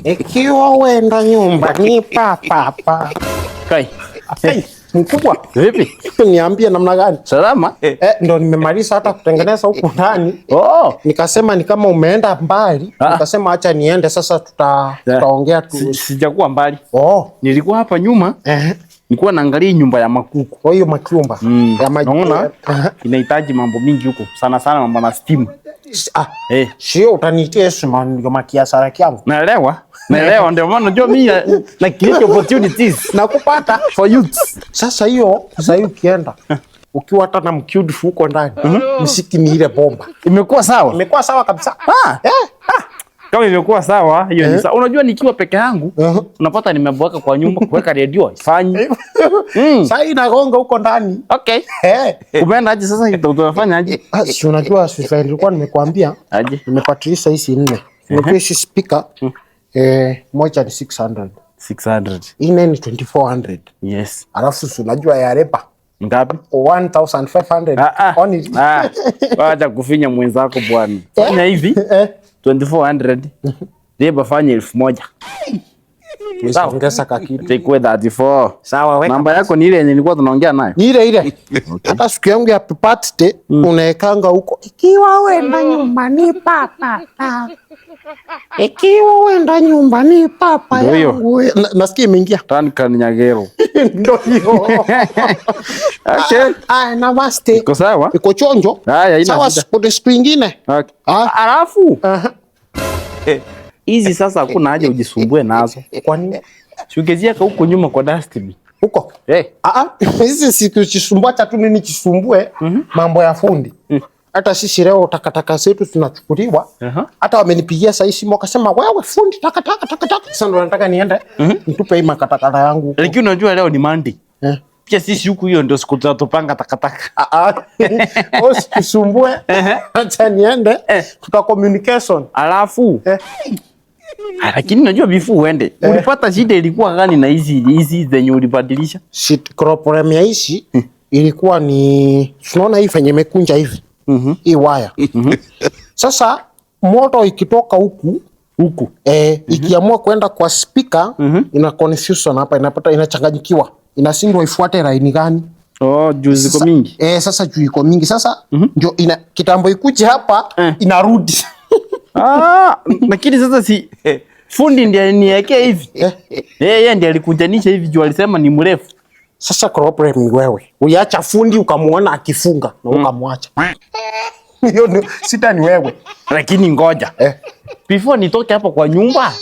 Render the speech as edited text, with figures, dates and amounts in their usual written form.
Ikiwa wenda nyumbani papa. Kai. Hey, mkubwa. Vipi? Niambie namna gani? Salama? Ndo nimemaliza hata kutengeneza huku ndani. Oh. Nikasema ni kama umeenda mbali. Nikasema acha niende sasa tutaongea tu. Sijakuwa mbali. Oh. Nilikuwa hapa nyuma. Nilikuwa naangalia nyumba ya makuku. Kwa hiyo makiumba. Ya naona inahitaji mambo mingi huko. Sana sana mambo na steam. Sio utanitia makiasara kyangu. Naelewa ndio maana unajua mimi na create opportunities na kupata for youth. Sasa hiyo ukienda ukiwa hata na mcute huko ndani msiki ni ile bomba. Imekuwa sawa? Imekuwa sawa kabisa. Kama imekuwa sawa hiyo ni sawa. Unajua nikiwa peke yangu unapata nimeboeka kwa nyumba kuweka radio ifanye. Sasa inagonga huko ndani. Okay. Umeenda aje sasa utafanya aje? Si unajua sasa nilikuwa nimekuambia aje. Nimepatilisha hizi 4. Nimekuwa hizi speaker moja ni 600. 600. Ine ni 2400. Yes. Alafu unajua ya repa ngapi? 1500. Wacha kufinya mwenzako bwana. Fanya hivi 2400. Leba fanya 1000. Ongeza kakitu. Take away 34. Sawa weka. Namba yako ni ile yenye nilikuwa tunaongea nayo. Ni ile. Hata siku yangu ya birthday unaekanga huko. Ikiwa wenda nyumbani papa. Ikiwa wenda nyumbani papa yangu. Nasikia imeingia. Tankan Nyagero. Ndio hiyo. Okay. Namaste. Iko sawa? Iko chonjo. Sawa, siku nyingine. Okay. Alafu. Hizi sasa hakuna haja ujisumbue nazo. Kwa nini? Shukezia huko nyuma kwa dustbin. Huko? Hizi sikujisumbua tu nini kisumbue mambo ya fundi. Hata sisi leo takataka zetu tunachukuliwa. Hata wamenipigia saa hii simu wakasema wewe fundi takataka. Sasa ndo nataka niende nitupe hii makatakata yangu. Lakini unajua leo ni Monday. Pia sisi huku hiyo ndio siku tutapanga takataka. Usisumbue. Acha niende tuta communication. Alafu lakini unajua before uende ulipata shida ilikuwa gani na hizi zenye ulibadilisha? Shit problem ya hizi ilikuwa ni tunaona hii fenye imekunja hivi. Hii waya. Sasa moto ikitoka huku ikiamua kwenda kwa speaker ina confusion hapa, inachanganyikiwa. Inashindwa ifuate line gani? Juu ziko mingi. Sasa juu iko mingi. Sasa ndio kitambo ikuje hapa inarudi. Lakini sasa si fundi ndiye niwekea hivi. Yeye ndiye alikujanisha hivi juu alisema ni mrefu. Sasa problem ni wewe. Uliacha fundi ukamuona akifunga na ukamwacha. Hiyo sita ni wewe. Lakini ngoja. Before nitoke hapo kwa nyumba